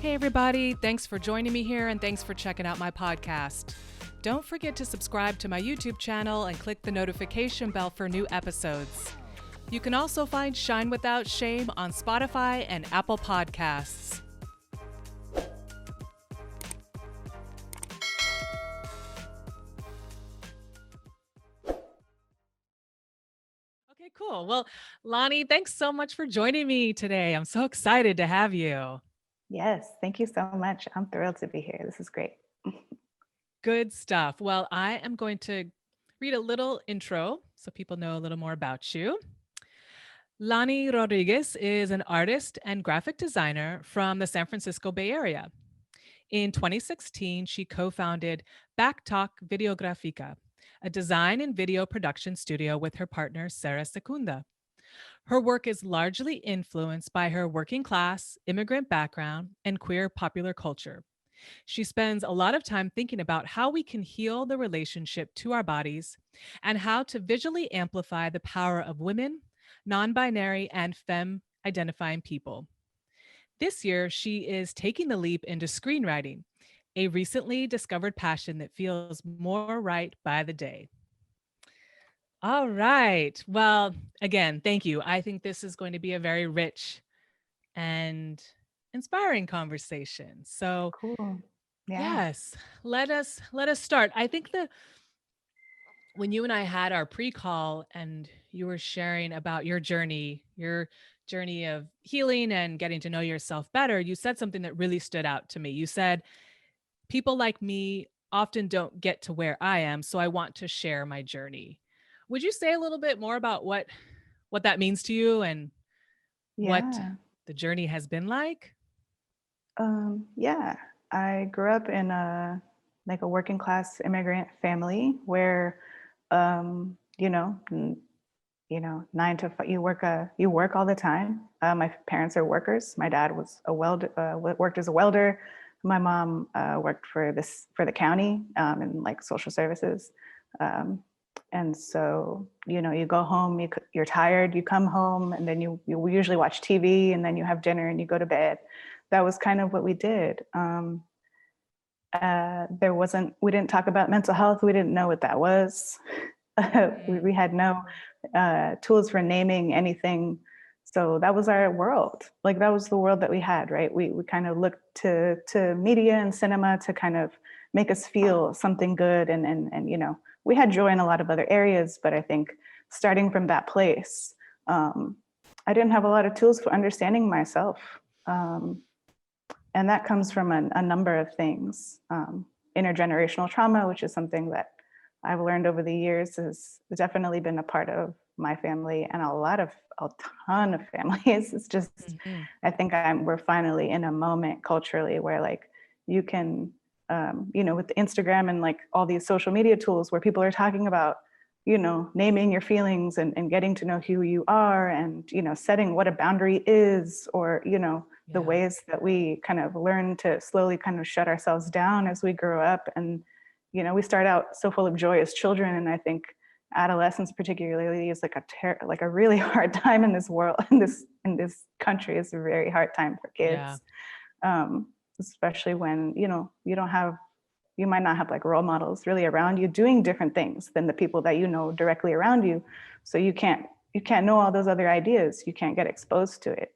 Hey, everybody. Thanks for joining me here and thanks for checking out my podcast. Don't forget to subscribe to my YouTube channel and click the notification bell for new episodes. You can also find Shine Without Shame on Spotify and Apple Podcasts. Okay, cool. Well, Lani, thanks so much for joining me today. I'm so excited to have you. Yes, thank you so much. I'm thrilled to be here. This is great. Good stuff. Well, I am going to read a little intro so people know a little more about you. Lani Rodriguez is an artist and graphic designer from the San Francisco Bay Area. In 2016, she co founded Backtalk Videografica, a design and video production studio with her partner, Sarah Secunda. Her work is largely influenced by her working class, immigrant background, and queer popular culture. She spends a lot of time thinking about how we can heal the relationship to our bodies and how to visually amplify the power of women, non binary, and femme identifying people. This year, she is taking the leap into screenwriting, a recently discovered passion that feels more right by the day. All right. Well, again, thank you. I think this is going to be a very rich and inspiring conversation. So, Cool. Yeah. yes, let us start. I think that when you and I had our pre-call and you were sharing about your journey of healing and getting to know yourself better, you said something that really stood out to me. You said, people like me often don't get to where I am, so I want to share my journey. Would you say a little bit more about what that means to you and what Yeah. the journey has been like? Yeah. I grew up in a working class immigrant family where nine to five, you work all the time. My parents are workers. My dad was worked as a welder. My mom worked for the county in like social services. Um, and so, you go home, you're tired, you come home, and then you usually watch TV, and then you have dinner and you go to bed. That was kind of what we did. We didn't talk about mental health. We didn't know what that was. We had no tools for naming anything. So that was our world. Like that was the world that we had, right? We kind of looked to media and cinema to kind of make us feel something good. And we had joy in a lot of other areas, but I think starting from that place, I didn't have a lot of tools for understanding myself. Um, and that comes from a number of things. Intergenerational trauma, which is something that I've learned over the years, has definitely been a part of my family and a ton of families. It's just, Mhm. I think we're finally in a moment culturally where like you can, with Instagram and like all these social media tools where people are talking about, naming your feelings and getting to know who you are and, setting what a boundary is, or, the Yeah. ways that we kind of learn to slowly kind of shut ourselves down as we grow up. And, we start out so full of joy as children. And I think adolescence particularly is like a really hard time in this world, in this country. Is a very hard time for Yeah. kids, especially when, you might not have like role models really around you doing different things than the people that you know directly around you. So you can't know all those other ideas. You can't get exposed to it.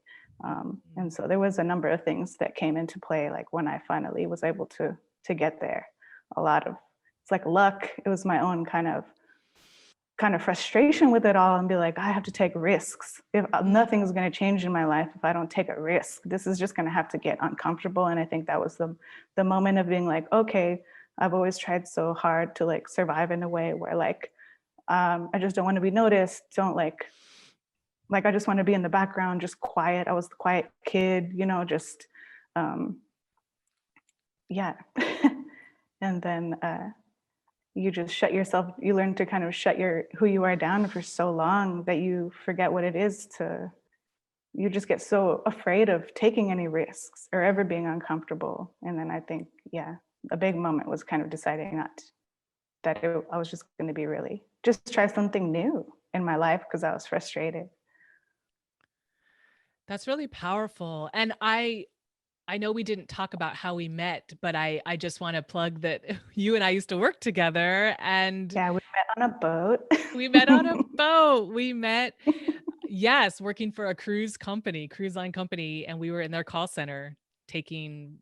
And so there was a number of things that came into play, like when I finally was able to get there. A lot of It's like luck. It was my own kind of frustration with it all, and be like, I have to take risks. If Mm. nothing is going to change in my life if I don't take a risk, this is just going to have to get uncomfortable. And I think that was the moment of being like, okay, I've always tried so hard to like survive in a way where like I just don't want to be noticed. Don't like I just want to be in the background, just quiet. I was the quiet kid, just um, yeah. And then you just shut yourself. You learn to kind of shut your who you are down for so long that you forget what it is to. You just get so afraid of taking any risks or ever being uncomfortable. And then I think, yeah, a big moment was kind of deciding I was just going to be really just try something new in my life because I was frustrated. That's really powerful. And I I know we didn't talk about how we met, but I just want to plug that you and I used to work together, and Yeah, we met on a boat. we met on a boat. We met, yes, working for a cruise line company, and we were in their call center taking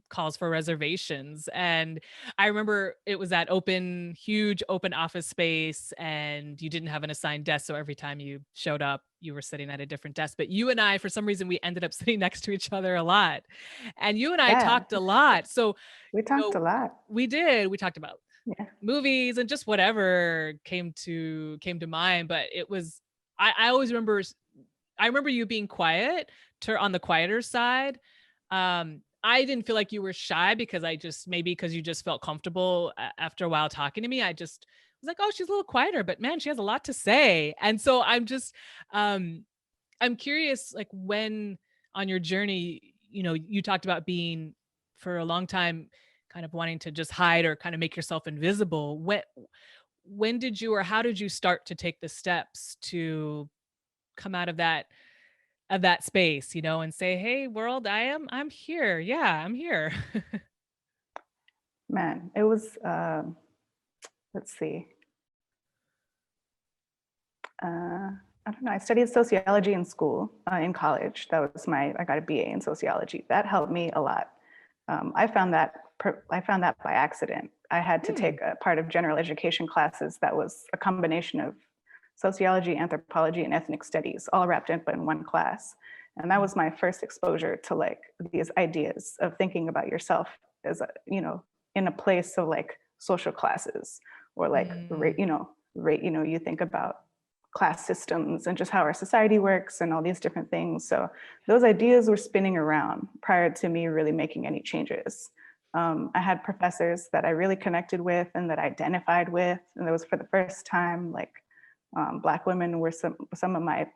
calls for reservations. And I remember it was that open, huge open office space, and you didn't have an assigned desk. So every time you showed up, you were sitting at a different desk. But you and I, for some reason, we ended up sitting next to each other a lot. And you and I Yeah, talked a lot. So, we you talked know, a lot. we did. We talked about Yeah. movies and just whatever came to mind. But it was, I always remember, I remember you being quiet, on the quieter side. I didn't feel like you were shy, because I just, maybe because you just felt comfortable after a while talking to me. I just was like, oh, she's a little quieter, but man, she has a lot to say. And so um, I'm curious, like, when on your journey, you talked about being, for a long time, kind of wanting to just hide or kind of make yourself invisible. When did you, or how did you start to take the steps to come out of that space, and say, "Hey, world, I'm here. Yeah, I'm here." Man, it was, let's see. I don't know. I studied sociology in school, in college. I got a BA in sociology. That helped me a lot. I found that by accident. I had to Hmm. take a part of general education classes that was a combination of sociology, anthropology, and ethnic studies, all wrapped up in one class. And that was my first exposure to like these ideas of thinking about yourself as in a place of like social classes, or like Mm. you think about class systems and just how our society works and all these different things. So those ideas were spinning around prior to me really making any changes. I had professors that I really connected with and that I identified with, and that was for the first time. Like Black women were some of my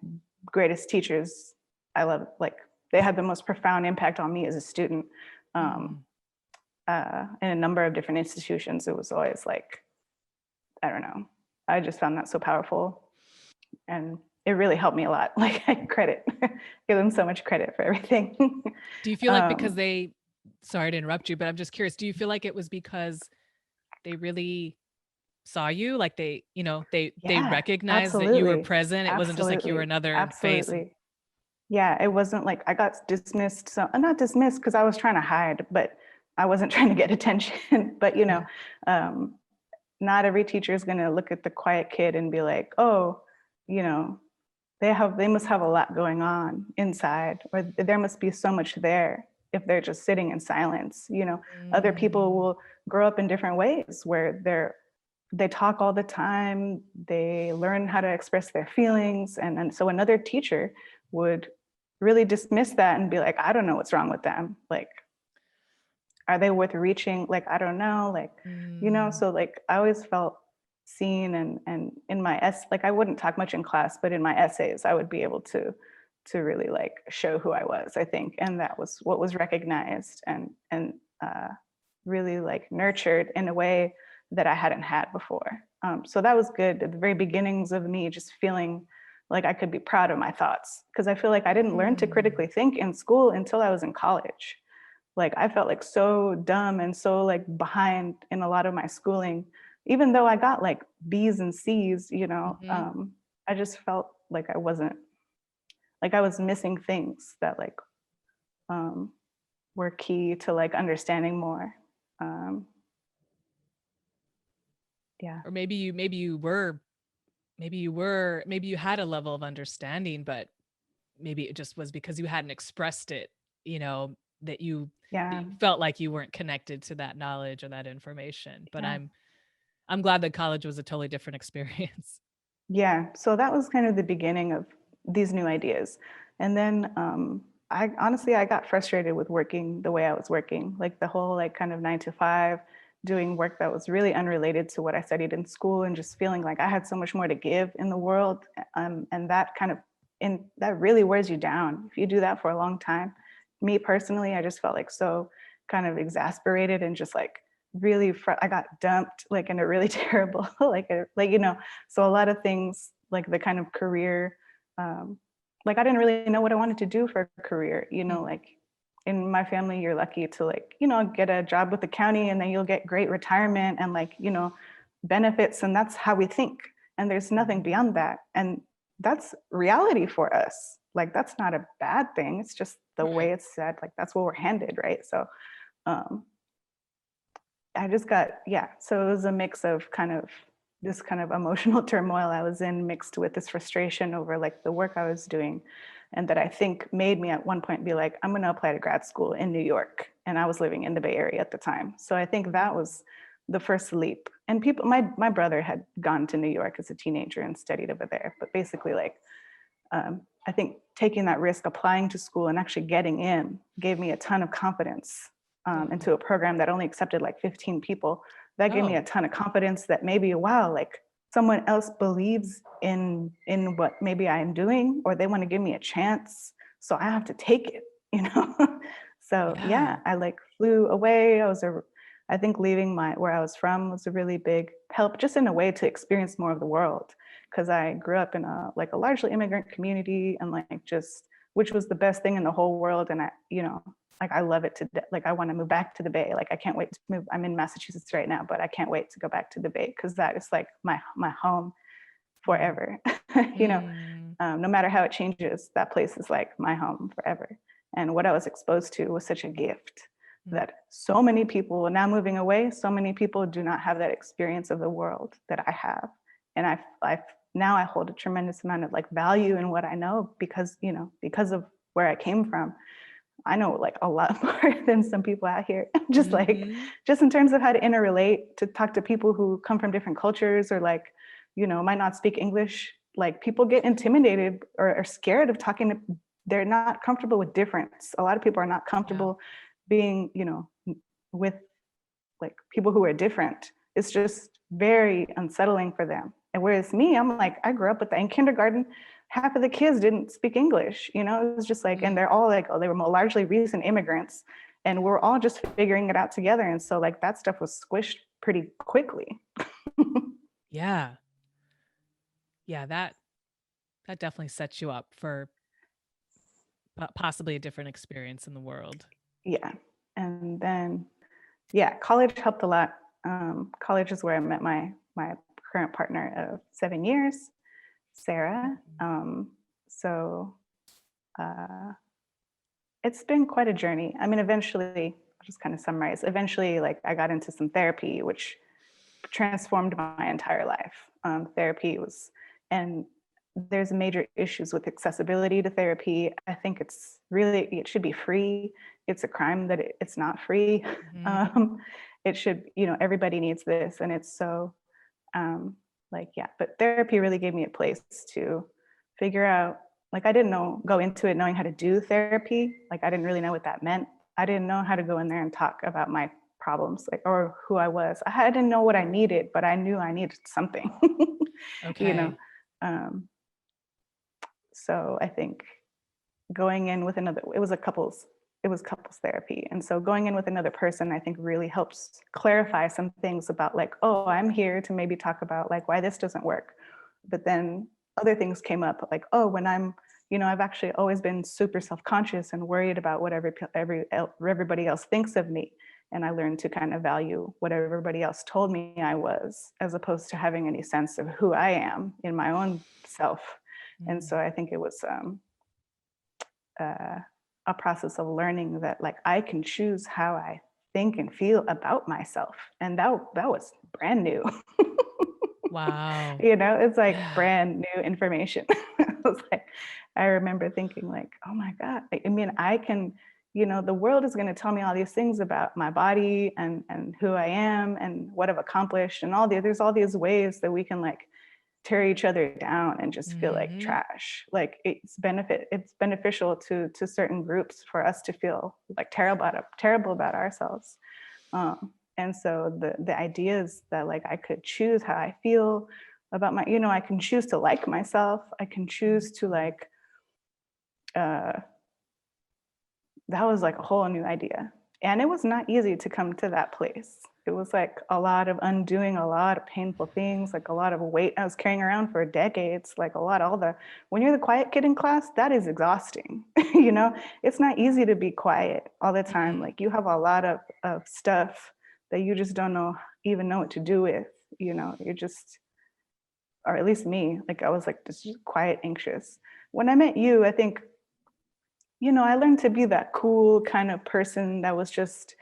greatest teachers. I love, like, they had the most profound impact on me as a student. Um, Mm. in a number of different institutions, it was always like, I don't know. I just found that so powerful, and it really helped me a lot. Like I give them so much credit for everything. Do you feel like, because um, they, sorry to interrupt you, but I'm just curious, do you feel like it was because they really saw you? Like, they yeah, recognized that you were absolutely, present. It wasn't just like you were absolutely, another face. absolutely. Yeah, it wasn't like I got dismissed. So not dismissed because I was trying to hide, but I wasn't trying to get attention. But Mhm. um, not every teacher is going to look at the quiet kid and be like, oh, you know, they must have a lot going on inside, or there must be so much there if they're just sitting in silence. Other people Mm. will grow up in different ways where they talk all the time, they learn how to express their feelings, and so another teacher would really dismiss that and be like, I don't know what's wrong with them. Like, are they worth reaching? Like, I don't know. Like, Mm. so like I always felt seen, and in my like I wouldn't talk much in class, but in my essays, I would be able to really like show who I was, I think. And that was what was recognized and uh, really like nurtured in a way that I hadn't had before. So that was good at the very beginnings of me just feeling like I could be proud of my thoughts, because I feel like I didn't learn to critically Mm. think in school until I was in college. Like I felt like so dumb and so like behind in a lot of my schooling, even though I got like B's and C's. Mhm. I just felt like I wasn't, like I was missing things that like um, were key to like understanding more. Um, yeah. Or maybe you had a level of understanding, but maybe it just was because you hadn't expressed it, that Yeah. you felt like you weren't connected to that knowledge or that information. But Yeah. I'm glad that college was a totally different experience. Yeah. So that was kind of the beginning of these new ideas. And then I honestly, I got frustrated with working the way I was working, like the whole like kind of 9 to 5, doing work that was really unrelated to what I studied in school, and just feeling like I had so much more to give in the world. And that really wears you down if you do that for a long time. Me personally, I just felt like so kind of exasperated and just like really, I got dumped like in a really terrible, so a lot of things like the kind of career, like I didn't really know what I wanted to do for a career, Mm. like in my family, you're lucky to like, you know, get a job with the county and then you'll get great retirement and like, you know, benefits. And that's how we think. And there's nothing beyond that. And that's reality for us. Like, that's not a bad thing. It's just the way it's said, like, that's what we're handed. Right. So, um, I just got, yeah. So it was a mix of kind of this kind of emotional turmoil I was in mixed with this frustration over like the work I was doing. And that I think made me at one point be like, I'm going to apply to grad school in New York. And I was living in the Bay Area at the time. So I think that was the first leap. And people, my brother had gone to New York as a teenager and studied over there. But basically, like, I think taking that risk, applying to school and actually getting in gave me a ton of confidence into a program that only accepted like 15 people. That gave me a ton of confidence that maybe, wow, like someone else believes in what maybe I am doing, or they want to give me a chance. So I have to take it, you know? So yeah, I like flew away. I think leaving where I was from was a really big help, just in a way to experience more of the world. Cause I grew up in a largely immigrant community and like just, which was the best thing in the whole world. And I, you know, like I love it to like I want to move back to the Bay. Like I can't wait to move. I'm in Massachusetts right now, but I can't wait to go back to the Bay because that is like my home forever. You know, no matter how it changes, that place is like my home forever. And what I was exposed to was such a gift that so many people now moving away, so many people do not have that experience of the world that I have. And I now I hold a tremendous amount of like value in what I know because, you know, because of where I came from. I know like a lot more than some people out here, just like, just in terms of how to interrelate, to talk to people who come from different cultures or like, you know, might not speak English. Like people get intimidated or are scared of talking to, they're not comfortable with difference. A lot of people are not comfortable being, you know, with like people who are different. It's just very unsettling for them. And whereas me, I'm like, I grew up with that in kindergarten. Half of the kids didn't speak English, you know, it was just like, and they're all like, oh, they were largely recent immigrants and we're all just figuring it out together. And so like that stuff was squished pretty quickly. Yeah. Yeah, that definitely sets you up for possibly a different experience in the world. Yeah. And then, yeah, college helped a lot. College is where I met my current partner of 7 years. Sarah. So it's been quite a journey. I mean, eventually, I'll just kind of summarize. Eventually, like I got into some therapy, which transformed my entire life. Therapy was, and there's major issues with accessibility to therapy. I think it should be free. It's a crime that it's not free. It should, you know, everybody needs this. And it's so, but therapy really gave me a place to figure out, like I didn't go into it knowing how to do therapy. Like I didn't really know what that meant. I didn't know how to go in there and talk about my problems, like, or who I was. I didn't know what I needed, but I knew I needed something. Okay. You know, so I think going in with it was couples therapy. And so going in with another person, I think really helps clarify some things about like, oh, I'm here to maybe talk about like why this doesn't work. But then other things came up like, oh, when I'm, you know, I've actually always been super self-conscious and worried about what everybody else thinks of me. And I learned to kind of value what everybody else told me I was, as opposed to having any sense of who I am in my own self. And so I think it was a process of learning that like I can choose how I think and feel about myself. And that was brand new. Wow. You know, it's like brand new information. I remember thinking like, oh my God, I mean, I can, you know, the world is going to tell me all these things about my body and who I am and what I've accomplished and there's all these ways that we can like tear each other down and just feel like trash. Like it's beneficial to certain groups for us to feel like terrible about ourselves. And so the idea is that like I could choose how I feel about you know, I can choose to like myself. I can choose to like, that was like a whole new idea. And it was not easy to come to that place. It was like a lot of undoing a lot of painful things, like a lot of weight I was carrying around for decades, like when you're the quiet kid in class, that is exhausting. you know, it's not easy to be quiet all the time. Mhm. Like you have a lot of stuff that you just don't even know what to do with, you know, you're just, or at least me, like I was like just quiet, anxious. When I met you, I think, you know, I learned to be that cool kind of person that was just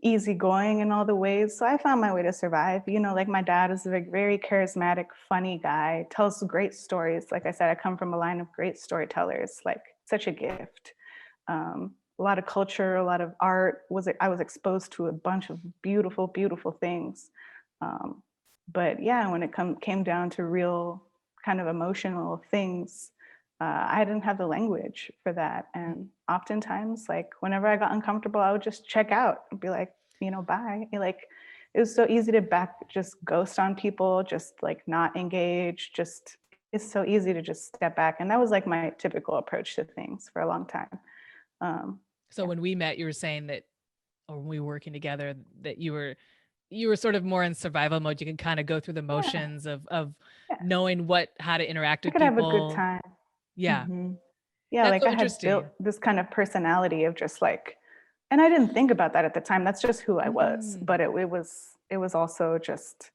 easygoing in all the ways. So I found my way to survive. You know, like my dad is a very charismatic, funny guy, tells great stories. Like I said, I come from a line of great storytellers, like such a gift. A lot of culture, a lot of art. I was exposed to a bunch of beautiful, beautiful things. Um, but yeah, when it came down to real kind of emotional things, I didn't have the language for that. And oftentimes, like whenever I got uncomfortable, I would just check out and be like, you know, bye. Like it was so easy to just ghost on people, just like not engage, just it's so easy to just step back. And that was like my typical approach to things for a long time. Um, So yeah. when we met, you were saying that, or when we were working together, that you were sort of more in survival mode. You can kind of go through the Yeah. motions of Yeah. knowing how to interact I with could have a good people. time. Yeah. hmm Yeah, That's like so I had built interesting. this kind of personality of just like, and I didn't think about that at the time. That's just who I was. Mm. But it was also just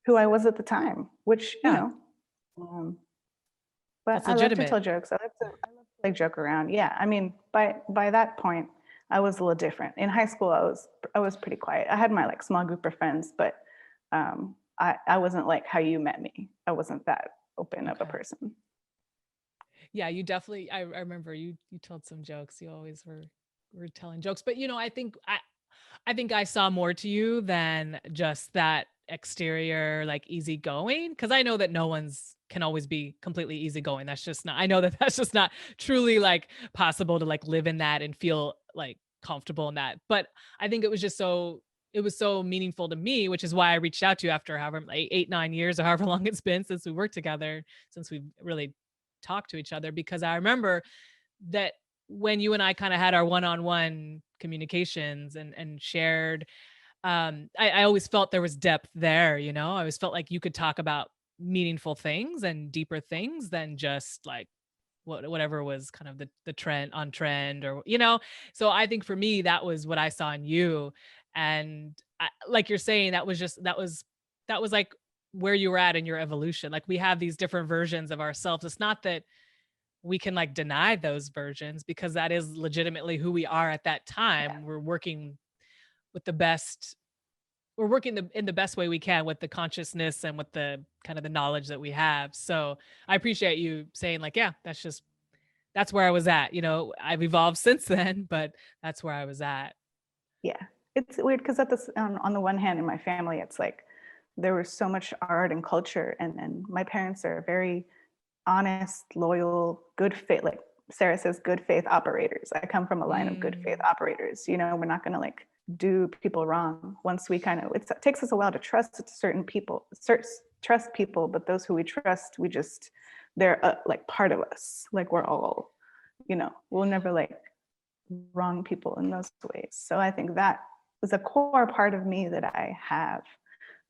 who I was at the time, which, you Yeah, know, um, but that's I love to legitimate. tell jokes. I love to like joke around. Yeah. I mean, by that point, I was a little different. In high school, I was pretty quiet. I had my like small group of friends, but I wasn't like how you met me. I wasn't that open of a Okay. person. Yeah, you definitely I remember you told some jokes. You always were telling jokes. But I think I saw more to you than just that exterior, like easygoing. Cause I know that no one's can always be completely easygoing. That's just not, I know that that's just not truly like possible to like live in that and feel like comfortable in that. But I think it was so meaningful to me, which is why I reached out to you after however like 8, 9 years or however long it's been since we worked together, since we've really talked to each other, because I remember that when you and I kind of had our one-on-one communications and shared, I always felt there was depth there, you know. I always felt like you could talk about meaningful things and deeper things than just like whatever was kind of the trend on trend, or you know. So I think for me that was what I saw in you. And like you're saying, that was like where you were at in your evolution. Like we have these different versions of ourselves. It's not that we can like deny those versions, because that is legitimately who we are at that Yeah. time. With the best we're working in the best way we can with the consciousness and with the kind of the knowledge that we have. So I appreciate you saying like, yeah, that's where I was at. You know, I've evolved since then, but that's where I was at. Yeah. It's weird because at this on the one hand in my family, it's like there was so much art and culture, and my parents are very honest, loyal, good faith, like Sarah says, good faith operators. I come from a line of good faith Mm, operators. You know, we're not going to like do people wrong. Once we kind of, it takes us a while to trust certain people, trust people, but those who we trust, they're like part of us. Like we're all, you know, we'll never like wrong people in those ways. So I think that is a core part of me that I have,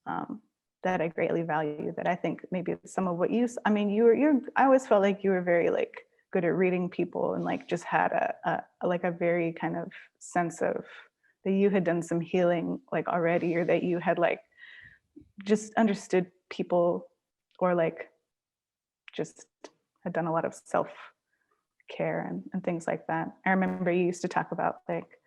um, that I greatly value. That I think maybe some of what I mean, I always felt like you were very like good at reading people and like just had like a very kind of sense of that you had done some healing like already, or that you had like just understood people, or like just had done a lot of self care and things like that. I remember you used to talk about like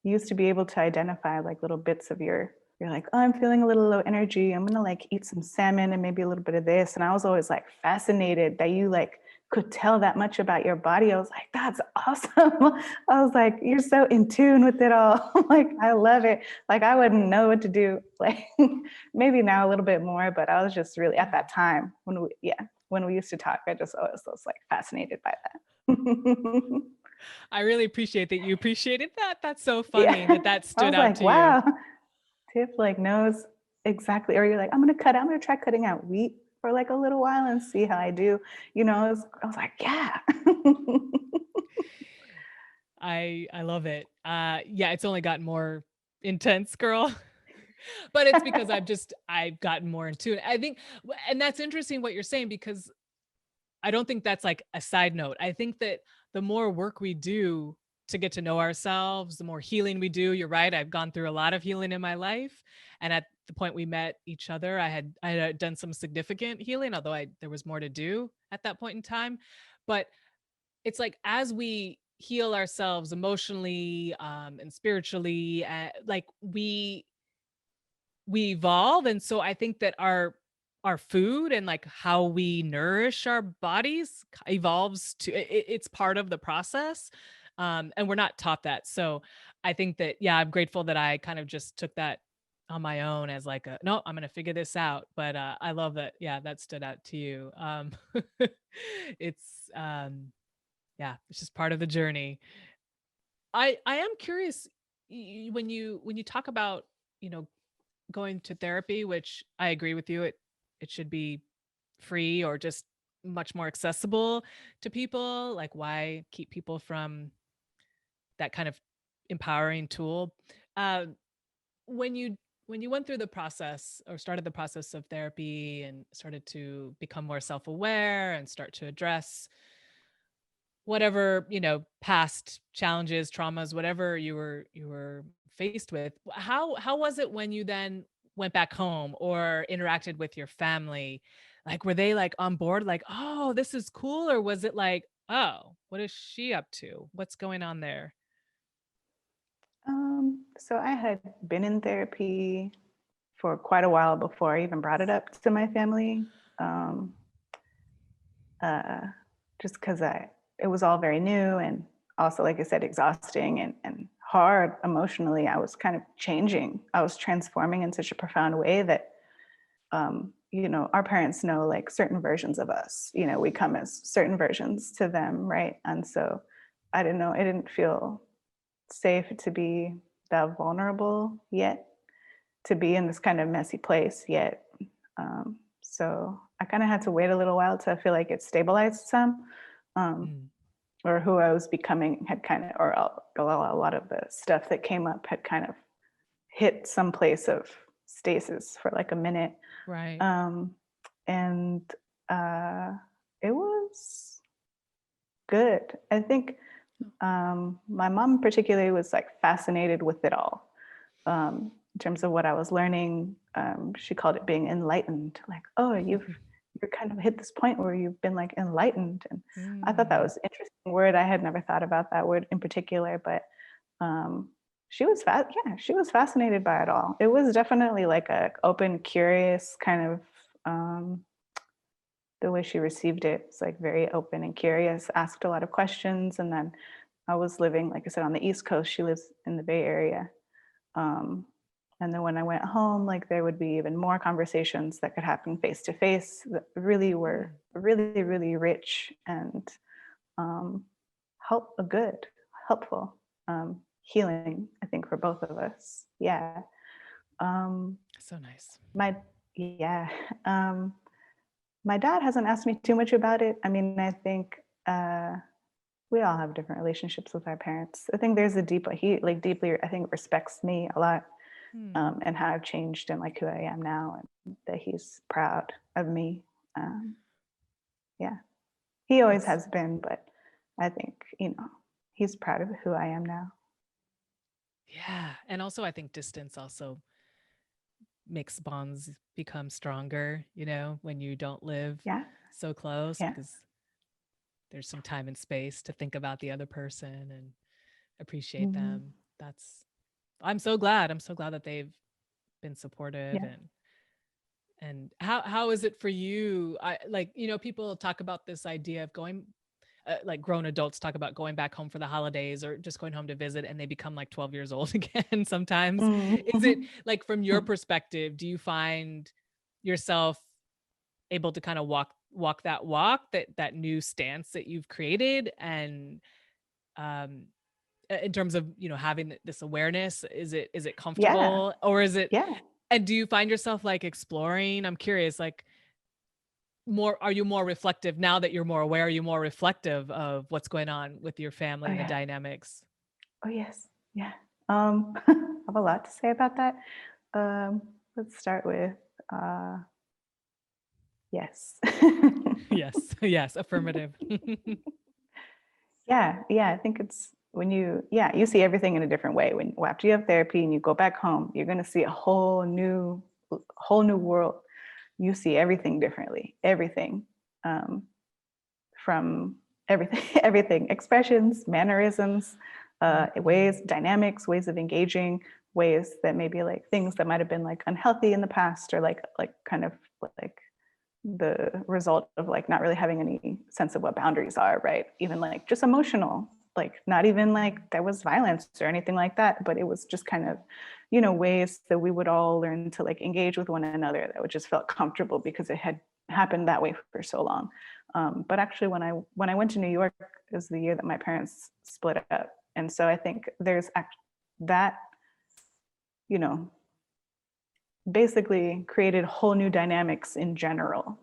you used to be able to identify like little bits of you're like, oh, I'm feeling a little low energy. I'm gonna like eat some salmon and maybe a little bit of this. And I was always like fascinated that you like could tell that much about your body. I was like, that's awesome. I was like, you're so in tune with it all. Like, I love it. Like, I wouldn't know what to do. Like, maybe now a little bit more, but I was just really at yeah. that time when we used to talk, I just always was like fascinated by that. I really appreciate that you appreciated that. That's so funny Yeah. that that I stood was out like, to you. wow, Tiff like knows exactly, or you're like, I'm gonna try cutting out wheat for like a little while and see how I do. You know, I was like, yeah. I love it. Yeah, it's only gotten more intense, girl. But it's because I've gotten more in tune. I think, and that's interesting what you're saying, because I don't think that's like a side note. I think that the more work we do to get to know ourselves, the more healing we do. You're right. I've gone through a lot of healing in my life. And at the point we met each other, I had done some significant healing, although there was more to do at that point in time. But it's like as we heal ourselves emotionally and spiritually, like we evolve. And so I think that our food and like how we nourish our bodies evolves to it's part of the process. And we're not taught that. So I think that, yeah, I'm grateful that I kind of just took that on my own as like a no, I'm gonna figure this out. But I love that, yeah, that stood out to you. It's yeah, it's just part of the journey. I am curious, when you talk about, you know, going to therapy, which I agree with you, it should be free or just much more accessible to people. Like, why keep people from that kind of empowering tool? Uh, when you went through the process or started the process of therapy and started to become more self-aware and start to address whatever, past challenges, traumas, whatever you were faced with, how was it when you then went back home or interacted with your family? Like, were they like on board, like, oh, this is cool, or was it like, oh, what is she up to, what's going on there? So I had been in therapy for quite a while before I even brought it up to my family. Um, uh, just because it was all very new and also, like I said, exhausting and hard emotionally. I was kind of changing. I was transforming in such a profound way that, our parents know like certain versions of us. We come as certain versions to them, right? And so I didn't know. It didn't feel safe to be that vulnerable yet, to be in this kind of messy place yet. So I kind of had to wait a little while to feel like it stabilized some, um, Mm, or who I was becoming had kind of, or a lot of the stuff that came up had kind of hit some place of stasis for like a minute. right. Um, and uh, it was good. I think my mom particularly was like fascinated with it all. In terms of what I was learning, she called it being enlightened. Like, oh, you're kind of hit this point where you've been like enlightened, and I thought that Mm, was an interesting word. I had never thought about that word in particular, but um, she was fascinated by it all. It was definitely like a open, curious kind of the way she received it. It's like very open and curious. Asked a lot of questions, and then I was living, like I said, on the East Coast. She lives in the Bay Area. Um, and then when I went home, like there would be even more conversations that could happen face to face that really were mm, really, really rich and um, good, helpful, healing, I think, for both of us. Yeah. Um, so nice. my, yeah. Um, my dad hasn't asked me too much about it. I mean, I think we all have different relationships with our parents. I think there's a he like deeply, I think, respects me a lot, Hmm. and how I've changed and like who I am now, and that he's proud of me. Um, yeah, he always Nice. has been, but I think he's proud of who I am now. Yeah, and also I think distance also makes bonds become stronger, when you don't live Yeah, so close, yeah, because there's some time and space to think about the other person and appreciate hmm, them. That's I'm so glad that they've been supportive. yeah, And how is it for you? I like, people talk about this idea of going, like grown adults talk about going back home for the holidays or just going home to visit, and they become like 12 years old again sometimes. Is it hmm, like, from your perspective, do you find yourself able to kind of walk that that new stance that you've created? And um in terms of, having this awareness, is it yeah, comfortable, or is it, yeah. and do you find yourself like exploring? I'm curious, like, are you more reflective now that you're more aware? Are you more reflective of what's going on with your family Oh and the yeah, dynamics? oh yes, yeah. I have a lot to say about that. Let's start with uh, Yes. Yes, yes, affirmative. Yeah, I think it's when you see everything in a different way. When after you have therapy and you go back home, you're gonna see a whole new world. You see everything differently. Everything. Um, from everything, everything, expressions, mannerisms, Mhm. ways, dynamics, ways of engaging, ways that maybe like things that might have been like unhealthy in the past, or like kind of like the result of like not really having any sense of what boundaries are, right? Even like just emotional, like not even like there was violence or anything like that, but it was just kind of, ways that we would all learn to like engage with one another that would just felt comfortable because it had happened that way for so long. But actually, when I went to New York, is the year that my parents split up, and so I think that you know basically created whole new dynamics in general.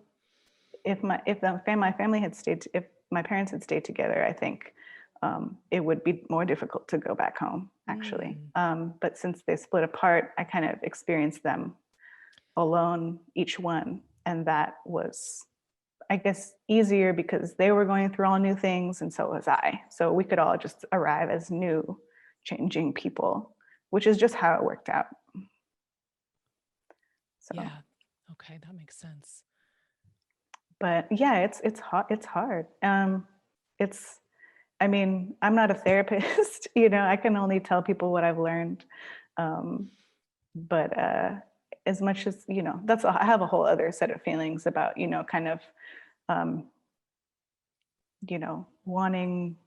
My family had stayed, if my parents had stayed together, I think it would be more difficult to go back home, actually. Mm. But since they split apart, I kind of experienced them alone, each one, and that was, I guess, easier because they were going through all new things, and so was I. So we could all just arrive as new, changing people, which is just how it worked out. So, Yeah. Okay, that makes sense. but yeah, it's hard. It's hard. It's I mean, I'm not a therapist, I can only tell people what I've learned. Um, but as much as, I have a whole other set of feelings about, kind of, um, wanting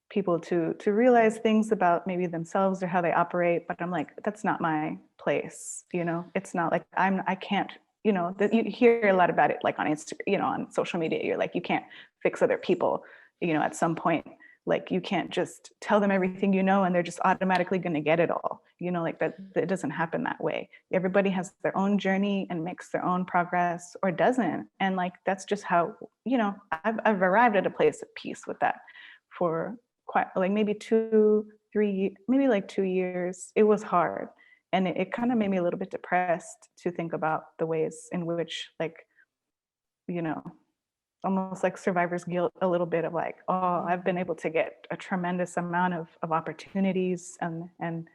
people to realize things about maybe themselves or how they operate. But I'm like, that's not my place. It's not like I can't, that you hear a lot about it, like on Instagram, on social media. You're like, you can't fix other people, at some point. Like you can't just tell them everything and they're just automatically going to get it all. Like that, it doesn't happen that way. Everybody has their own journey and makes their own progress or doesn't. And like that's just how, I've arrived at a place of peace with that for quite like maybe 2 3 maybe like 2 years. It was hard, and it kind of made me a little bit depressed to think about the ways in which like you know almost like survivor's guilt, a little bit of like, oh, I've been Mm. able to get a tremendous amount of opportunities, and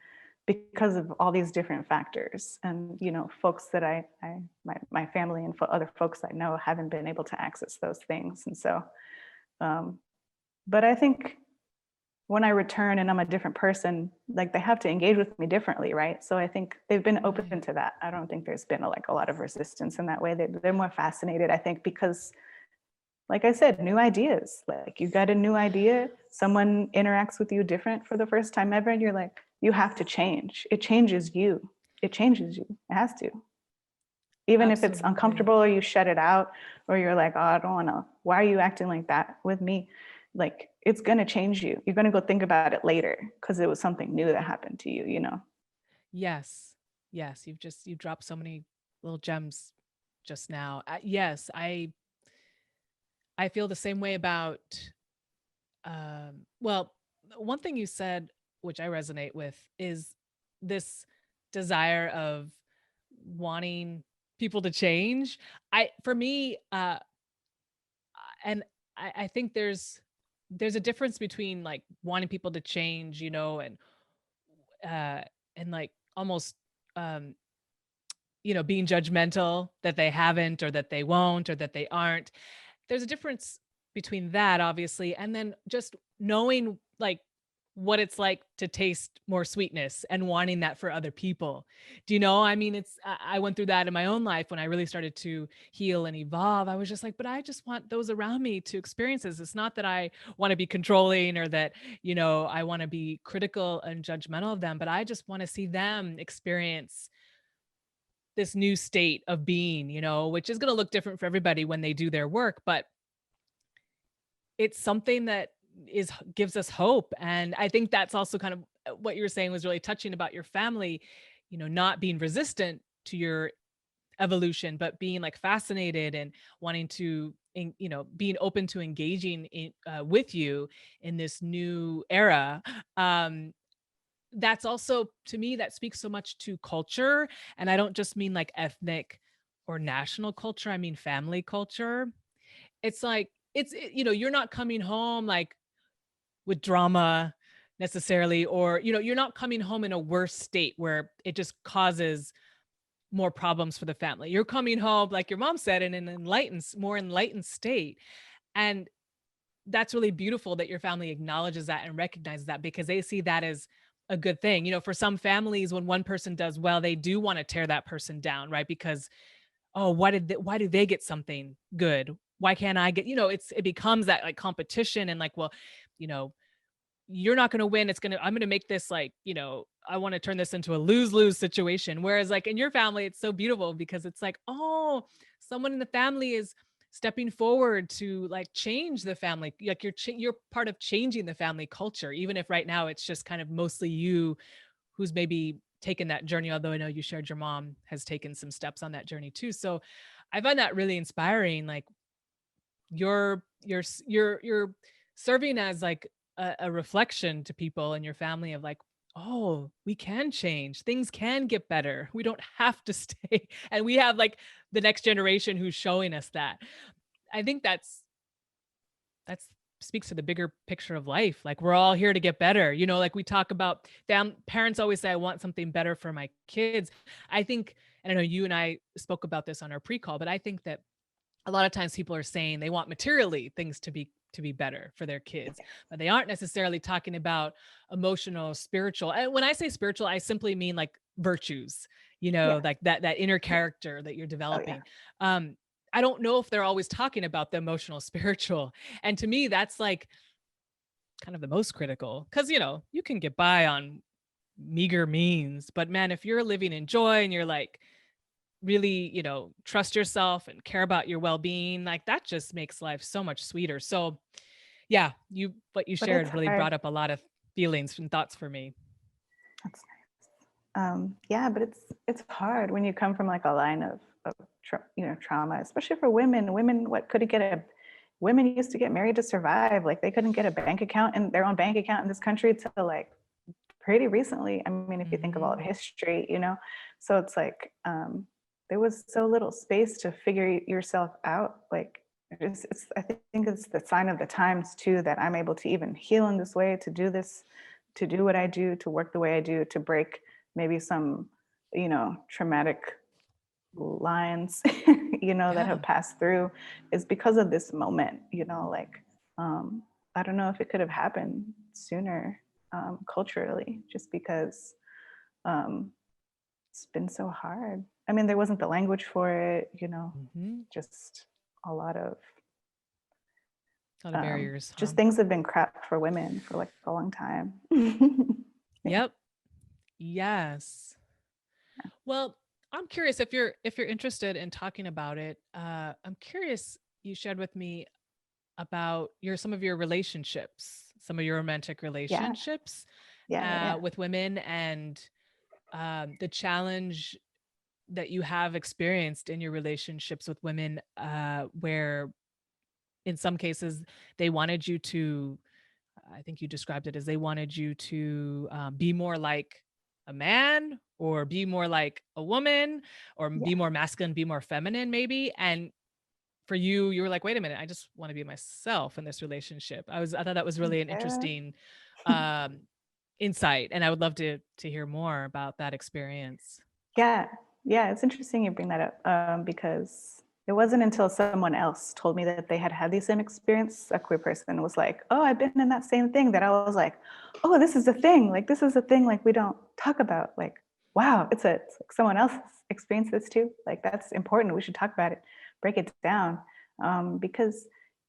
because of all these different factors, and folks that my family and other folks I know haven't been able to access those things. And so um, but I think when I return and I'm a different person, like they have to engage with me differently, right? So I think they've been open Right. to that. I don't think there's been like a lot of resistance in that way. They're more fascinated, I think, because like I said, new ideas. Like you got a new idea, someone interacts with you different for the first time ever, and you're like, you have to change. It changes you. It changes you. It has to. Even if it's Absolutely. uncomfortable or you shut it out, or you're like, oh, I don't want to, why are you acting like that with me? Like it's going to change you. You're going to go think about it later because it was something new that happened to you. Yes. Yes, you dropped so many little gems just now. Yes, I feel the same way about well, one thing you said which I resonate with is this desire of wanting people to change. I for me and I think there's a difference between like wanting people to change, uh and like almost um being judgmental that they haven't or that they won't or that they aren't. There's a difference between that, obviously, and then just knowing like what it's like to taste more sweetness and wanting that for other people. Do you know? I mean, I went through that in my own life when I really started to heal and evolve. I was just like, but I just want those around me to experience this. It's not that I want to be controlling or that, I want to be critical and judgmental of them, but I just want to see them experience this new state of being, which is going to look different for everybody when they do their work, but it's something that gives us hope. And I think that's also kind of what you were saying was really touching about your family, not being resistant to your evolution, but being like fascinated and wanting to, being open to engaging with you in this new era. Um, that's also to me that speaks so much to culture, and I don't just mean like ethnic or national culture, I mean family culture, it's like you know, you're not coming home like with drama necessarily, or you know, you're not coming home in a worse state where it just causes more problems for the family. You're coming home, like your mom said, in an enlightened, more enlightened state. And that's really beautiful that your family acknowledges that and recognizes that, because they see that as a good thing. You know, for some families, when one person does well, they do want to tear that person down, right? Because, oh, why do they get something good? Why can't I get, you know, it becomes that like competition and like, well, you know, you're not going to win. I'm going to make this like, you know, I want to turn this into a lose-lose situation. Whereas like in your family, it's so beautiful because it's like, oh, someone in the family is stepping forward to like change the family. Like you're part of changing the family culture, even if right now it's just kind of mostly you who's maybe taken that journey. Although I know you shared your mom has taken some steps on that journey too. So I find that really inspiring. Like you're serving as like a reflection to people in your family of like, oh, we can change, things can get better, we don't have to stay. And we have like the next generation who's showing us that. I think that's speaks to the bigger picture of life. Like we're all here to get better, you know, like we talk about parents always say I want something better for my kids. I think, and I know you and I spoke about this on our pre-call, but I think that a lot of times people are saying they want materially things to be better for their kids, but they aren't necessarily talking about emotional, spiritual. And when I say spiritual, I simply mean like virtues, you Yeah. know, like that inner Yeah. character that you're Oh yeah. developing. um I don't know if they're always talking about the emotional spiritual, and to me that's like kind of the most critical, because you know you can get by on meager means, but man, if you're living in joy and you're like really, you know, trust yourself and care about your well-being, like that just makes life so much sweeter. So, yeah, what you But it's shared really hard. brought up a lot of feelings and thoughts for me. That's yeah, but it's hard when you come from like a line of trauma, especially for women. Women, what couldn't get a women used to get married to survive. Like they couldn't get a bank account in their own bank account in this country till like pretty recently. I mean, if you think of all Hmm. of history, so it's like there was so little space to figure yourself out. Like I think it's the sign of the times too that I'm able to even heal in this way, to do this, to do what I do, to work the way I do, to break maybe some, traumatic lines, that Yeah. have passed through, is because of this moment, like I don't know if it could have happened sooner, culturally, just because um, it's been so hard. I mean, there wasn't the language for it, Hmm. just a lot of A lot of barriers, huh? just things have been crap for women for like a long time. Yeah. Yep. Yes. Well, I'm curious if you're interested in talking about it. I'm curious. You shared with me about some of your relationships, some of your romantic Yeah. relationships Yeah. Yeah. with women, and the challenge that you have experienced in your relationships with women, where in some cases they wanted you to, I think you described it as they wanted you to be more like a man or be more like a woman or Yeah. be more masculine, be more feminine, maybe. And for you, you were like, wait a minute, I just want to be myself in this relationship. I thought that was really an Yeah. interesting um, insight. And I would love to hear more about that experience. Yeah, yeah, it's interesting you bring that up, because it wasn't until someone else told me that they had had the same experience, a queer person was like, "Oh, I've been in that same thing," that I was like, "Oh, this is a thing. Like, this is a thing like we don't talk about. Like, wow, it's like someone else has experienced this too. Like, that's important. We should talk about it, break it down." Because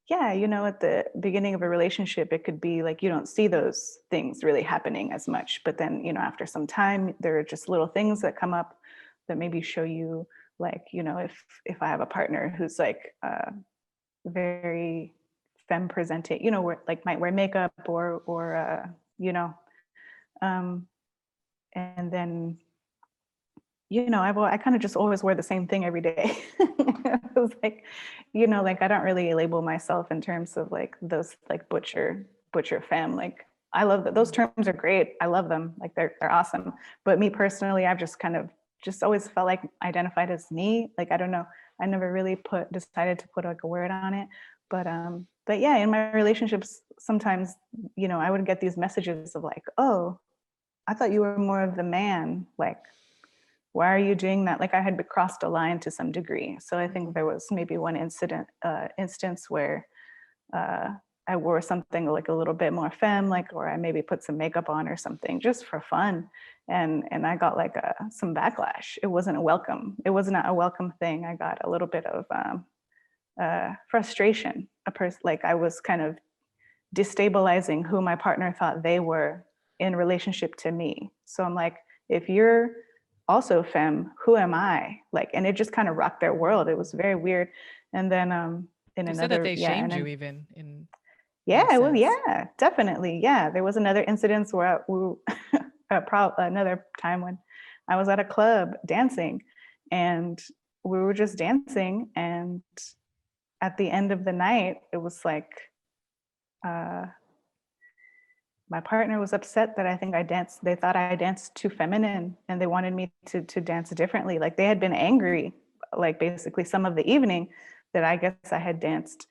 yeah, at the beginning of a relationship, it could be like you don't see those things really happening as much. But then, after some time, there are just little things that come up that maybe show you, like, if I have a partner who's like very femme presenting, like might wear makeup or um, and then I kind of just always wear the same thing every day. I was like, like I don't really label myself in terms of like those like butcher femme. Like I love that those terms are great. I love them. Like they're awesome. But me personally, I've just kind of just always felt like identified as me. Like, I don't know. I never really decided to put like a word on it. But yeah, in my relationships, sometimes, I would get these messages of like, oh, I thought you were more of the man. Like, why are you doing that? Like I had crossed a line to some degree. So I think there was maybe one instance where I wore something like a little bit more femme, like, or I maybe put some makeup on or something just for fun. And I got like some backlash. It wasn't a welcome. It was not a welcome thing. I got a little bit of frustration. Like I was kind of destabilizing who my partner thought they were in relationship to me. So I'm like, if you're also femme, who am I? Like, and it just kind of rocked their world. It was very weird. And then in You said that another, they yeah, shamed and you then even in a yeah, well, sense. yeah, definitely. Yeah, there was another incident where another time when I was at a club dancing, and we were just dancing, and at the end of the night, it was like uh, my partner was upset that I think I danced. They thought I danced too feminine, and they wanted me to dance differently. Like they had been angry, like basically some of the evening, that I guess I had danced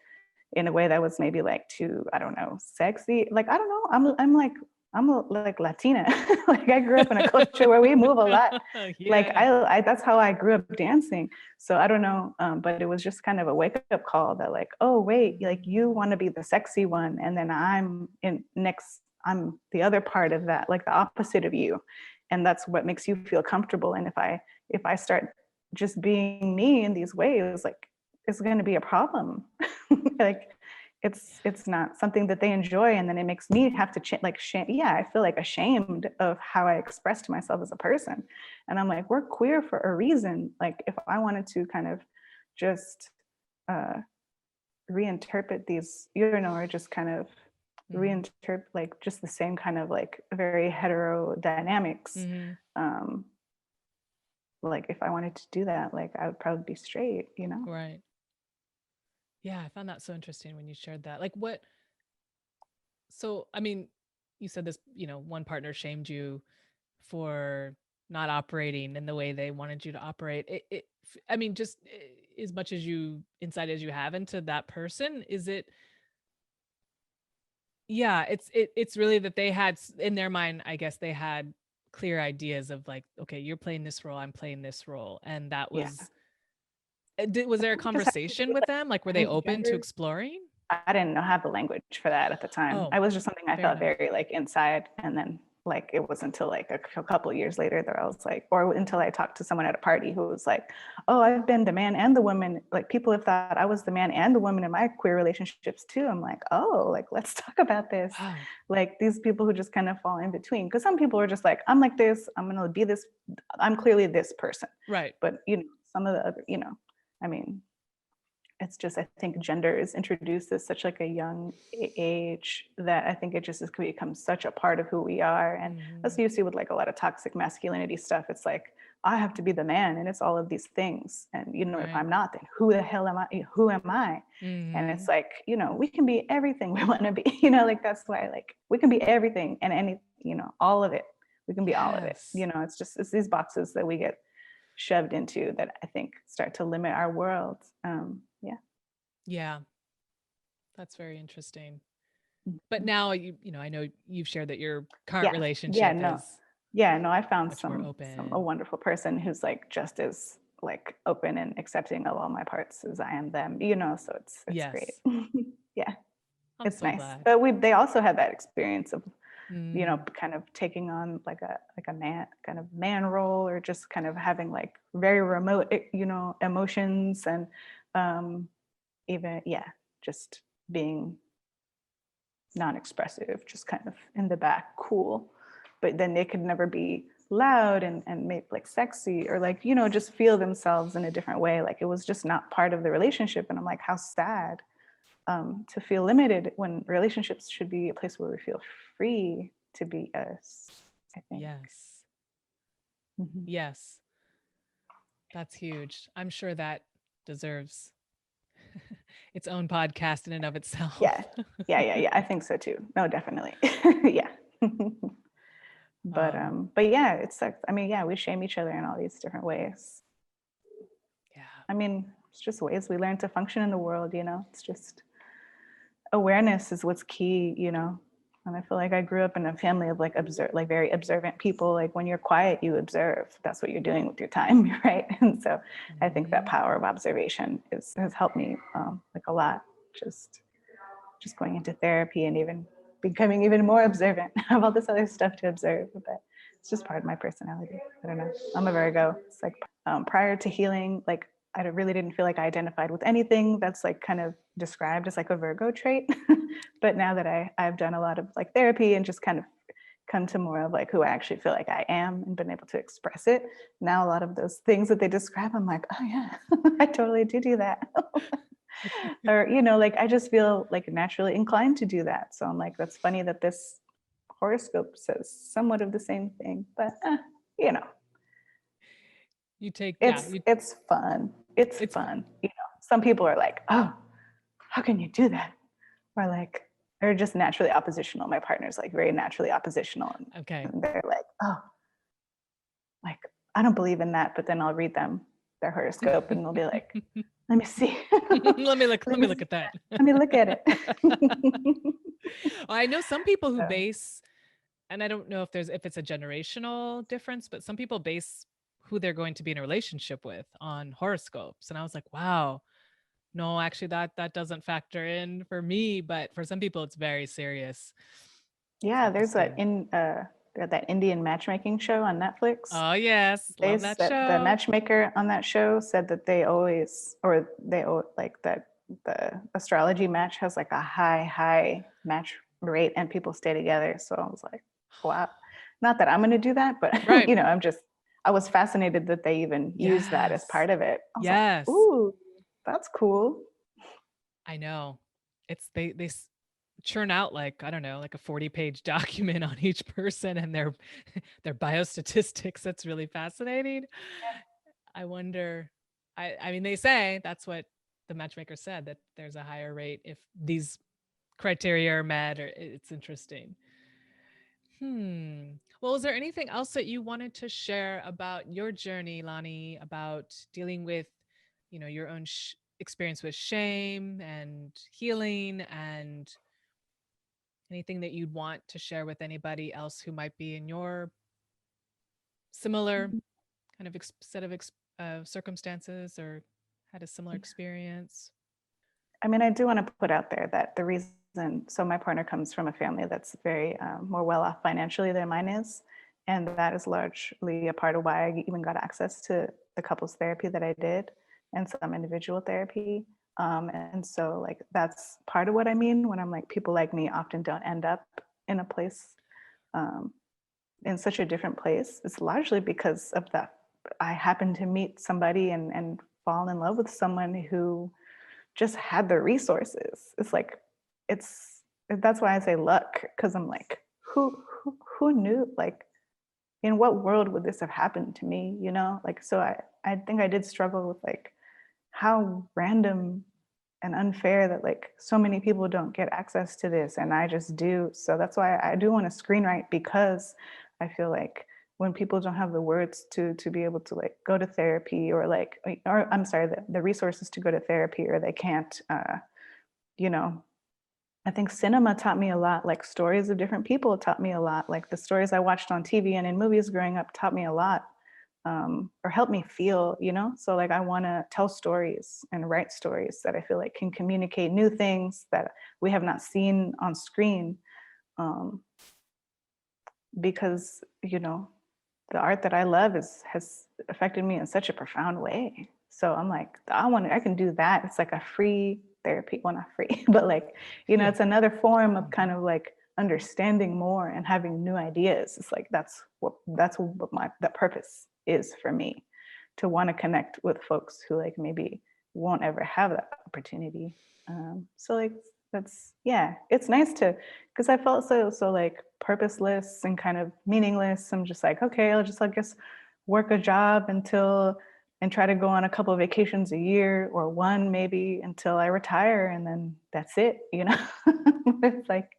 in a way that was maybe like too, I don't know, sexy. Like I don't know. I'm like Latina. Like I grew up in a culture where we move a lot. Like Yeah. I that's how I grew up dancing. So I don't know, but it was just kind of a wake up call that like, oh wait, like you want to be the sexy one, and then I'm the other part of that, like the opposite of you, and that's what makes you feel comfortable. And if I start just being me in these ways, like it's going to be a problem. Like it's not something that they enjoy, and then it makes me have to like shame. Yeah, I feel like ashamed of how I expressed myself as a person, and I'm like, we're queer for a reason. Like if I wanted to kind of just uh reinterpret these, or just kind of Mm-hmm. reinterpret like just the same kind of like very hetero dynamics, Mm-hmm. um like if I wanted to do that, like I would probably be straight. Right. Yeah, I found that so interesting when you shared that. Like what so I mean, you said this, one partner shamed you for not operating in the way they wanted you to operate. I mean, just as much as you insight as you have into that person, is it yeah, it's really that they had in their mind, I guess they had clear ideas of like, okay, you're playing this role, I'm playing this role. And that Yeah, was was there a just had to do conversation with with like them? Like were they open to transgender. exploring? I didn't know have the language for that at the time. Oh, I was just something I fair felt enough. very like inside, and then like it was until like a couple of years later that I was like, or until I talked to someone at a party who was like, "Oh, I've been the man and the woman." Like people have thought I was the man and the woman in my queer relationships too. I'm like, "Oh, like let's talk about this." Wow. Like these people who just kind of fall in between, because some people are just like, "I'm like this. I'm gonna be this. I'm clearly this person," Right. but some of the other, I mean, it's just, I think gender is introduced at such like a young age that I think it just has become such a part of who we are. And Mm-hmm. that's what you see with like a lot of toxic masculinity stuff. It's like, I have to be the man, and it's all of these things. And if Right. I'm not, then who the hell am I? Who am I? And Mm-hmm. it's like, we can be everything we want to be, like that's why like we can be everything and all of it. We can be all of it. Yes. It's these boxes that we get shoved into that I think start to limit our world. Yeah. Yeah. That's very interesting. But Mhm. now I know you've shared that your current Yeah. Yeah. relationship No. is Yeah. No. I found much more a open. wonderful person who's like just as like open and accepting of all my parts as I am them. So it's great. Yes. Yeah. I'm It's so nice. glad. But they also had that experience of Mm, kind of taking on like a man kind of man role, or just kind of having like very remote emotions, and um even just being non-expressive, just kind of in the back, cool. But then they could never be loud and make like sexy, or like, just feel themselves in a different way. Like it was just not part of the relationship. And I'm like, how sad, to feel limited when relationships should be a place where we feel free to be us, I think. yes. Mhm. Yes. That's huge. I'm sure that deserves its own podcast in and of itself. Yeah. Yeah. Yeah. Yeah. I think so too. No, definitely. Yeah. But yeah, it's like, I mean, yeah, we shame each other in all these different ways. Yeah. I mean, it's just ways we learn to function in the world, you know. It's just awareness is what's key, you know. And I feel like I grew up in a family of like very observant people. Like when you're quiet, you observe. That's what you're doing with your time, right? And so I think that Mhm. power of observation has helped me like a lot. Just going into therapy and even becoming even more observant of all this other stuff to observe. But it's just part of my personality. I don't know. I'm a Virgo. It's like prior to healing, like I really didn't feel like I identified with anything that's like kind of described as like a Virgo trait. But now that I've done a lot of like therapy and just kind of come to more of like who I actually feel like I am and been able to express it. Now a lot of those things that they describe, I'm like, oh yeah, I totally do that. Or, you know, like I just feel like naturally inclined to do that. So I'm like, that's funny that this horoscope says somewhat of the same thing, but you know, You take, yeah, it's fun. It's it's fun. fun. You know, some people are like, oh, how can you do that? Or like, they're just naturally oppositional. My partner's like very naturally oppositional. Okay. And they're like, oh, like, I don't believe in that. But then I'll read them their horoscope and they'll be like, let me see. Let me look at that. Let me look at it. I know some people who So, base, and I don't know if it's a generational difference, but some people base who they're going to be in a relationship with on horoscopes. And I was like, wow, no, actually that doesn't factor in for me, but for some people it's very serious. It's yeah, there's interesting. that Indian matchmaking show on Netflix. Oh yes, They love that said the show. matchmaker on that show said that like that the astrology match has like a high match rate and people stay together. So I was like, wow. Not that I'm gonna do that, but Right. you know, I was fascinated that they even use that as Yes. part of it. I was like, Yes. ooh, that's cool. I know. It's churn out like, I don't know, like a 40-page document on each person and their biostatistics. That's really fascinating. I wonder, I mean, they say that's what the matchmaker said, that there's a higher rate if these criteria are met, or it's interesting. Well, is there anything else that you wanted to share about your journey, Lani, about dealing with, your own experience with shame and healing, and anything that you'd want to share with anybody else who might be in your similar kind of set of circumstances or had a similar experience? I mean, I do want to put out there that the reason, so my partner comes from a family that's very more well off financially than mine is. And that is largely a part of why I even got access to the couples therapy that I did and some individual therapy. And so, like, that's part of what I mean when I'm like, people like me often don't end up in a place, um, in such a different place. It's largely because of that. I happened to meet somebody and fall in love with someone who just had the resources. It's like it's that's why I say luck, because I'm like, who knew? Like, in what world would this have happened to me? You know, like, so I think I did struggle with like how random and unfair that like so many people don't get access to this and I just do. So that's why I do want to screenwrite, because I feel like when people don't have the words to be able to like go to therapy or like, or I'm sorry, the resources to go to therapy, or they can't you know, I think cinema taught me a lot, like stories of different people taught me a lot, like the stories I watched on TV and in movies growing up taught me a lot, or helped me feel, you know? So like I wanna tell stories and write stories that I feel like can communicate new things that we have not seen on screen, um, because, you know, the art that I love has affected me in such a profound way. So I'm like, I can do that. It's like a free therapy. Well, not free, but like, you know, Yeah. it's another form of kind Mhm. of like understanding more and having new ideas. It's like that's what my that purpose is for me, to want to connect with folks who like maybe won't ever have that opportunity. So like that's, yeah, it's nice to, because I felt so like purposeless and kind of meaningless. I'm just like, okay, I'll just, I guess, work a job until, and try to go on a couple of vacations a year, or one maybe, until I retire, and then that's it, you know. It's like,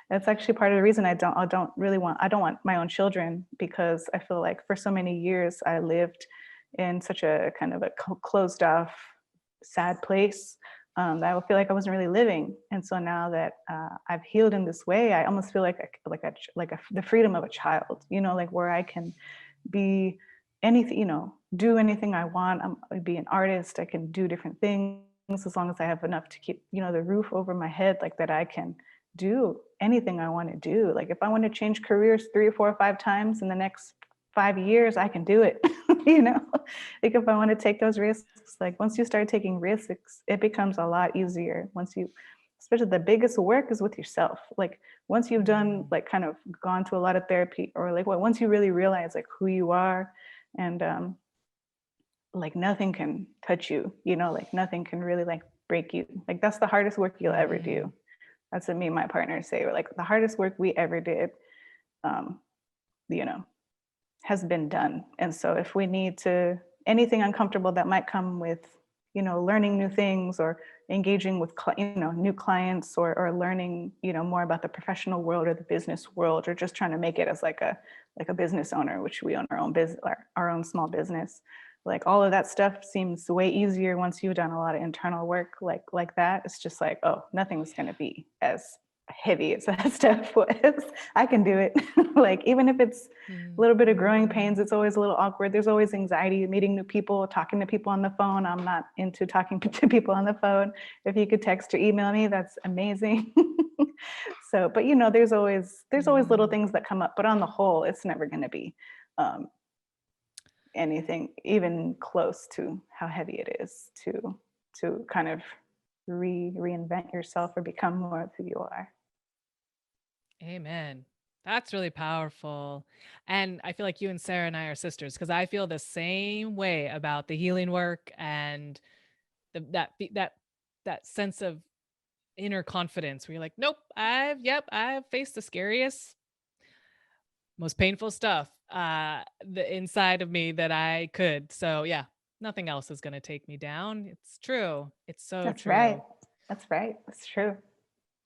That's actually part of the reason I don't want my own children, because I feel like for so many years I lived in such a kind of a closed off, sad place, that I feel like I wasn't really living. And so now that I've healed in this way, I almost feel like the freedom of a child, you know, like where I can be anything, you know, do anything I want. I'd be an artist. I can do different things as long as I have enough to keep, you know, the roof over my head, like that I can do anything I want to do. Like if I want to change careers 3 or 4 or 5 times in the next 5 years, I can do it. You know, like if I want to take those risks, like once you start taking risks, it becomes a lot easier. Once you, especially the biggest work is with yourself. Like once you've done, like kind of gone to a lot of therapy, or like well, once you really realize like who you are, and like nothing can touch you, you know, like nothing can really like break you. Like that's the hardest work you'll ever do. That's what me and my partner say. We're like, the hardest work we ever did, um, you know, has been done. And so if we need to, anything uncomfortable that might come with, you know, learning new things, or engaging with, you know, new clients, or learning, you know, more about the professional world or the business world, or just trying to make it as like a business owner, which we own our own business, our own small business. Like all of that stuff seems way easier once you've done a lot of internal work like that. It's just like, oh, nothing's going to be as heavy as that stuff was. I can do it. Like even if it's a little bit of growing pains, it's always a little awkward. There's always anxiety meeting new people, talking to people on the phone. I'm not into talking to people on the phone. If you could text or email me, that's amazing. So, but you know, there's always little things that come up, but on the whole, it's never going to be anything even close to how heavy it is to kind of reinvent yourself or become more of who you are. Amen. That's really powerful. And I feel like you and Sarah and I are sisters, because I feel the same way about the healing work, and that sense of inner confidence where you're like, nope, I've faced the scariest, most painful stuff the inside of me that I could. So yeah, nothing else is going to take me down. It's true. It's so That's right. true. That's right. That's true.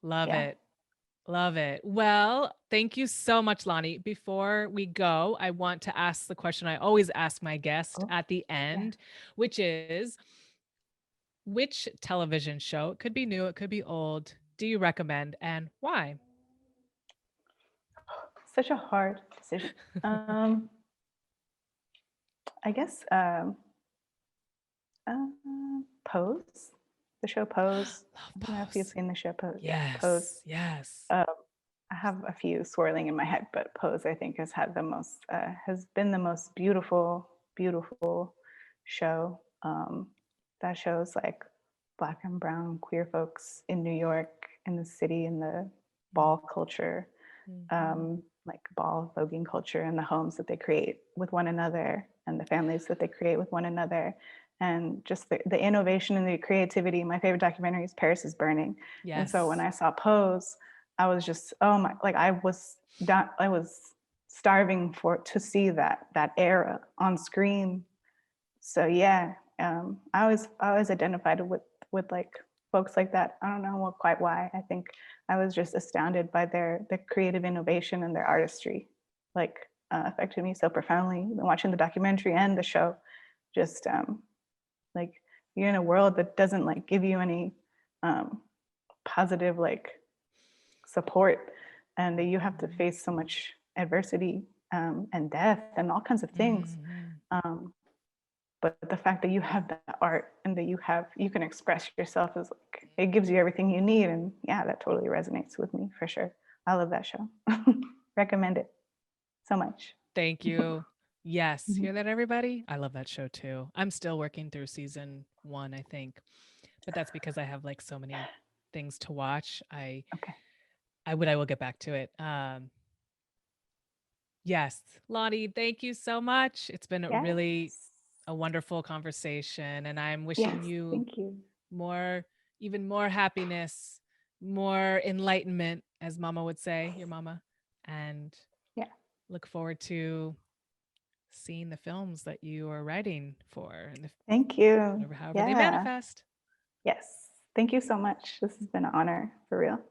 Love Yeah. it. Love it. Well, thank you so much, Lani. Before we go, I want to ask the question I always ask my guest Oh, at the yeah. end, which is, which television show, it could be new, it could be old, do you recommend, and why? Such a hard decision. I guess uh, Pose, the show Pose. Love I don't know if you've Pose. seen the show Pose. Yeah, Pose. Yes. Yes. Um, I have a few swirling in my head, but Pose I think has been the most beautiful show. That shows like Black and brown queer folks in New York, in the city, in the ball culture, like ball voguing culture, and the homes that they create with one another, and the families that they create with one another, and just the innovation and the creativity. My favorite documentary is Paris is Burning. And so when Yes. I saw Pose, I was just, oh my, like I was starving to see that era on screen. So yeah, I always identified with like folks like that. I don't know quite why. I think I was just astounded by their creative innovation and their artistry. Like affected me so profoundly. Watching the documentary and the show, just like you're in a world that doesn't like give you any positive like support, and that you have to face so much adversity and death and all kinds of things. Mhm. Um, but the fact that you have that art and that you can express yourself is like it gives you everything you need. And yeah, that totally resonates with me for sure. I love that show. Recommend it so much. Thank you. Yes. Mhm. Hear that, everybody? I love that show too. I'm still working through season 1, I think. But that's because I have like so many things to watch. Okay. I will get back to it. Yes. Lani, thank you so much. It's been really Yes. a wonderful conversation, and I'm wishing Yes. you Thank you. more, even more happiness, more enlightenment, as mama would say, your mama, and Yeah. look forward to seeing the films that you are writing for, and Thank you. whatever, however they Yeah. manifest. Yes. Thank you so much. This has been an honor for real.